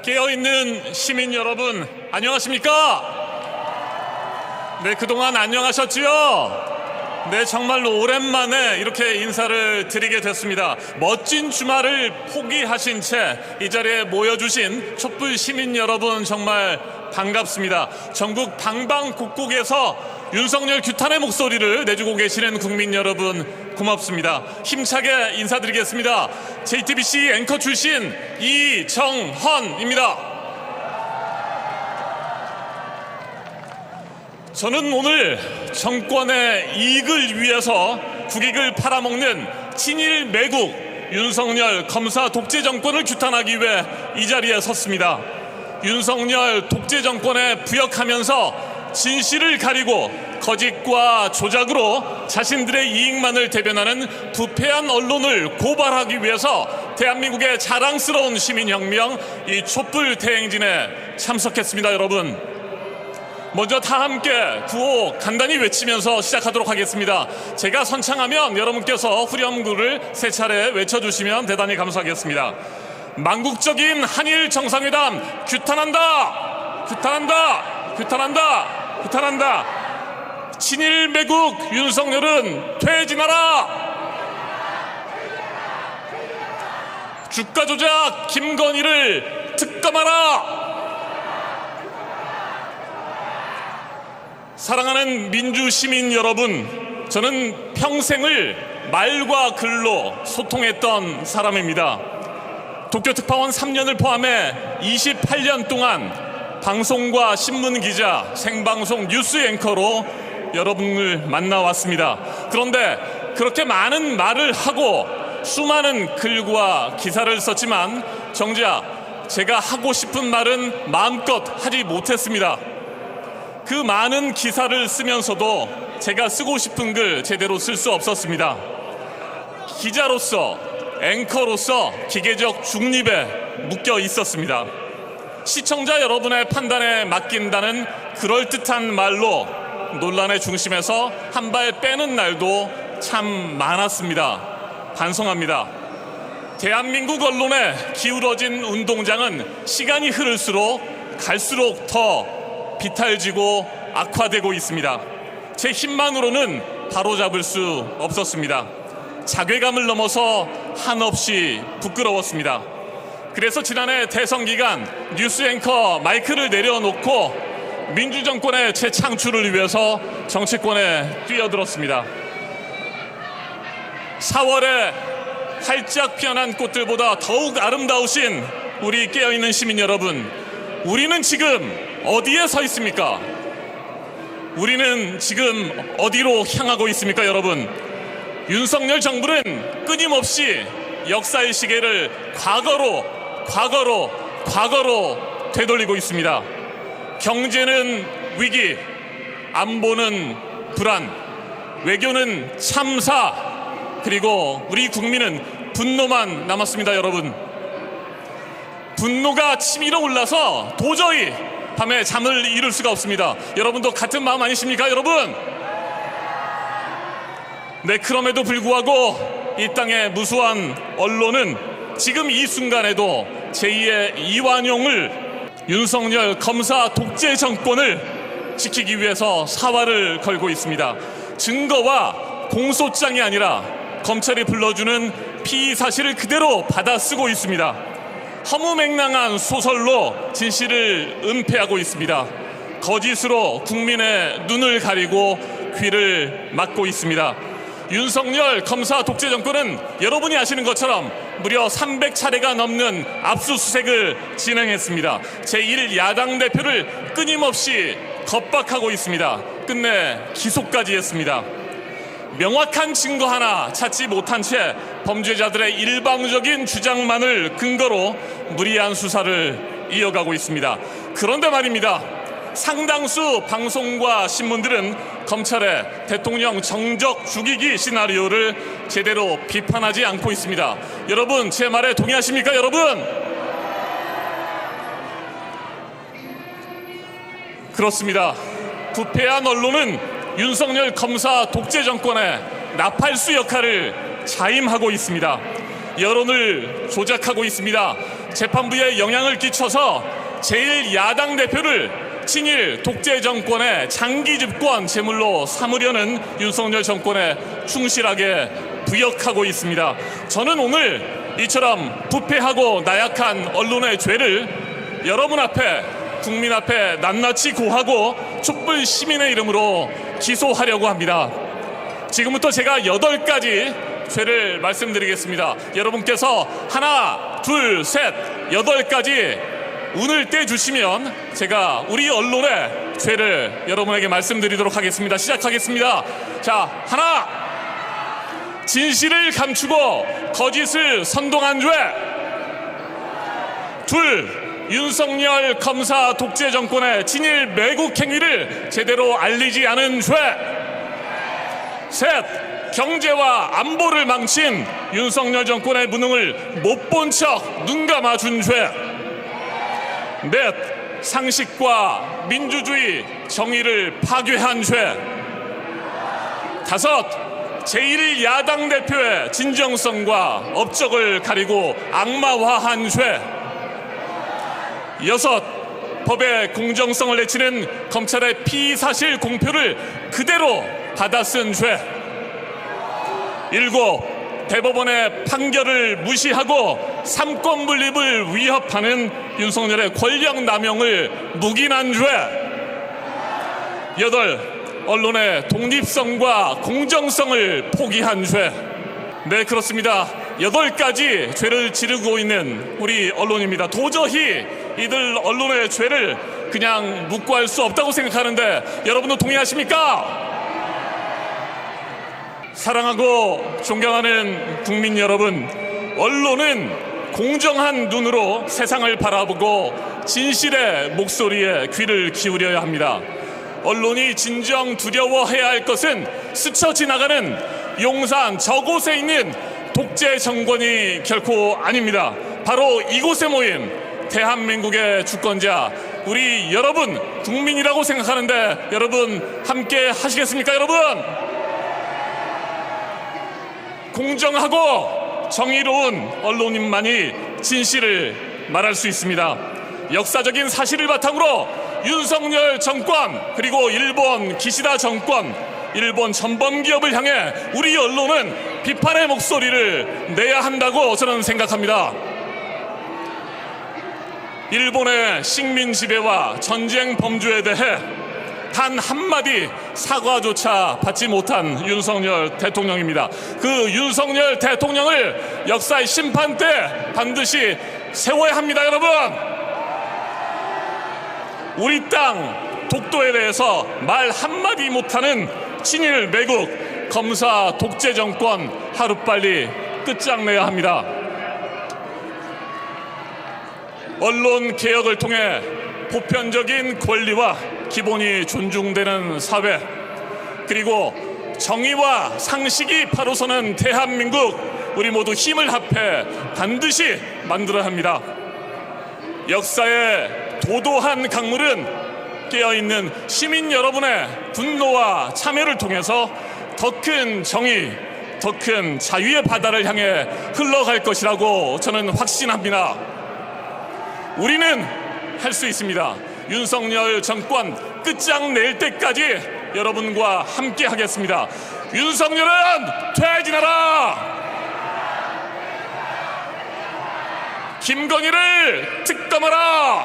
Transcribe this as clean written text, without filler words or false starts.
깨어있는 시민 여러분, 안녕하십니까? 네, 그동안 안녕하셨지요? 네, 정말로 오랜만에 이렇게 인사를 드리게 됐습니다. 멋진 주말을 포기하신 채 이 자리에 모여주신 촛불 시민 여러분, 정말 반갑습니다. 전국 방방곡곡에서 윤석열 규탄의 목소리를 내주고 계시는 국민 여러분, 고맙습니다. 힘차게 인사드리겠습니다. JTBC 앵커 출신 이정헌입니다. 저는 오늘 정권의 이익을 위해서 국익을 팔아먹는 친일 매국 윤석열 검사 독재 정권을 규탄하기 위해 이 자리에 섰습니다. 윤석열 독재 정권에 부역하면서 진실을 가리고 거짓과 조작으로 자신들의 이익만을 대변하는 부패한 언론을 고발하기 위해서 대한민국의 자랑스러운 시민혁명, 이 촛불 대행진에 참석했습니다. 여러분, 먼저 다 함께 구호 간단히 외치면서 시작하도록 하겠습니다. 제가 선창하면 여러분께서 후렴구를 세 차례 외쳐주시면 대단히 감사하겠습니다. 망국적인 한일 정상회담 규탄한다! 규탄한다! 규탄한다! 규탄한다! 친일 매국 윤석열은 퇴진하라! 주가 조작 김건희를 특검하라! 사랑하는 민주시민 여러분, 저는 평생을 말과 글로 소통했던 사람입니다. 도쿄특파원 3년을 포함해 28년 동안 방송과 신문기자, 생방송 뉴스 앵커로 여러분을 만나왔습니다. 그런데 그렇게 많은 말을 하고 수많은 글과 기사를 썼지만 정작 제가 하고 싶은 말은 마음껏 하지 못했습니다. 그 많은 기사를 쓰면서도 제가 쓰고 싶은 글 제대로 쓸 수 없었습니다. 기자로서, 앵커로서 기계적 중립에 묶여 있었습니다. 시청자 여러분의 판단에 맡긴다는 그럴듯한 말로 논란의 중심에서 한 발 빼는 날도 참 많았습니다. 반성합니다. 대한민국 언론에 기울어진 운동장은 시간이 흐를수록 갈수록 더 비탈지고 악화되고 있습니다. 제 힘만으로는 바로잡을 수 없었습니다. 자괴감을 넘어서 한없이 부끄러웠습니다. 그래서 지난해 대선 기간 뉴스 앵커 마이크를 내려놓고 민주정권의 재창출을 위해서 정치권에 뛰어들었습니다. 4월에 활짝 피어난 꽃들보다 더욱 아름다우신 우리 깨어있는 시민 여러분, 우리는 지금 어디에 서 있습니까? 우리는 지금 어디로 향하고 있습니까, 여러분? 윤석열 정부는 끊임없이 역사의 시계를 과거로 되돌리고 있습니다. 경제는 위기, 안보는 불안, 외교는 참사, 그리고 우리 국민은 분노만 남았습니다. 여러분, 분노가 치밀어 올라서 도저히 밤에 잠을 이룰 수가 없습니다. 여러분도 같은 마음 아니십니까, 여러분? 네, 그럼에도 불구하고 이 땅의 무수한 언론은 지금 이 순간에도 제2의 이완용을, 윤석열 검사 독재 정권을 지키기 위해서 사활을 걸고 있습니다. 증거와 공소장이 아니라 검찰이 불러주는 피의 사실을 그대로 받아쓰고 있습니다. 허무맹랑한 소설로 진실을 은폐하고 있습니다. 거짓으로 국민의 눈을 가리고 귀를 막고 있습니다. 윤석열 검사 독재 정권은 여러분이 아시는 것처럼 무려 300차례가 넘는 압수수색을 진행했습니다. 제1야당 대표를 끊임없이 겁박하고 있습니다. 끝내 기소까지 했습니다. 명확한 증거 하나 찾지 못한 채 범죄자들의 일방적인 주장만을 근거로 무리한 수사를 이어가고 있습니다. 그런데 말입니다, 상당수 방송과 신문들은 검찰의 대통령 정적 죽이기 시나리오를 제대로 비판하지 않고 있습니다. 여러분, 제 말에 동의하십니까, 여러분? 그렇습니다. 부패한 언론은 윤석열 검사 독재 정권의 나팔수 역할을 자임하고 있습니다. 여론을 조작하고 있습니다. 재판부에 영향을 끼쳐서 제1야당 대표를 친일 독재 정권의 장기 집권 제물로 삼으려는 윤석열 정권에 충실하게 부역하고 있습니다. 저는 오늘 이처럼 부패하고 나약한 언론의 죄를 여러분 앞에, 국민 앞에 낱낱이 고하고 촛불 시민의 이름으로 기소하려고 합니다. 지금부터 제가 8가지 죄를 말씀드리겠습니다. 여러분께서 하나, 둘, 셋, 8가지 운을 떼주시면 제가 우리 언론의 죄를 여러분에게 말씀드리도록 하겠습니다. 시작하겠습니다. 자, 하나, 진실을 감추고 거짓을 선동한 죄. 둘, 윤석열 검사 독재 정권의 친일 매국 행위를 제대로 알리지 않은 죄. 셋, 경제와 안보를 망친 윤석열 정권의 무능을 못 본 척 눈 감아준 죄. 넷, 상식과 민주주의, 정의를 파괴한 죄. 다섯, 제1야당 대표의 진정성과 업적을 가리고 악마화한 죄. 여섯, 법의 공정성을 내치는 검찰의 피의사실 공표를 그대로 받아쓴 죄. 일곱, 대법원의 판결을 무시하고 삼권 분립을 위협하는 윤석열의 권력 남용을 묵인한 죄. 여덟, 언론의 독립성과 공정성을 포기한 죄. 네, 그렇습니다. 8가지 죄를 지르고 있는 우리 언론입니다. 도저히 이들 언론의 죄를 그냥 묵고할 수 없다고 생각하는데 여러분도 동의하십니까? 사랑하고 존경하는 국민 여러분, 언론은 공정한 눈으로 세상을 바라보고 진실의 목소리에 귀를 기울여야 합니다. 언론이 진정 두려워해야 할 것은 스쳐 지나가는 용산 저곳에 있는 독재 정권이 결코 아닙니다. 바로 이곳에 모인 대한민국의 주권자, 우리 여러분 국민이라고 생각하는데 여러분 함께 하시겠습니까? 여러분, 공정하고 정의로운 언론인만이 진실을 말할 수 있습니다. 역사적인 사실을 바탕으로 윤석열 정권, 그리고 일본 기시다 정권, 일본 전범기업을 향해 우리 언론은 비판의 목소리를 내야 한다고 저는 생각합니다. 일본의 식민 지배와 전쟁 범죄에 대해 단 한마디 사과조차 받지 못한 윤석열 대통령입니다. 그 윤석열 대통령을 역사의 심판대 반드시 세워야 합니다. 여러분, 우리 땅 독도에 대해서 말 한마디 못하는 친일 매국 검사 독재 정권 하루빨리 끝장내야 합니다. 언론 개혁을 통해 보편적인 권리와 기본이 존중되는 사회, 그리고 정의와 상식이 바로 서는 대한민국, 우리 모두 힘을 합해 반드시 만들어야 합니다. 역사의 도도한 강물은 깨어있는 시민 여러분의 분노와 참여를 통해서 더 큰 정의, 더 큰 자유의 바다를 향해 흘러갈 것이라고 저는 확신합니다. 우리는 할 수 있습니다. 윤석열 정권 끝장낼 때까지 여러분과 함께 하겠습니다. 윤석열은 퇴진하라! 김건희를 특검하라!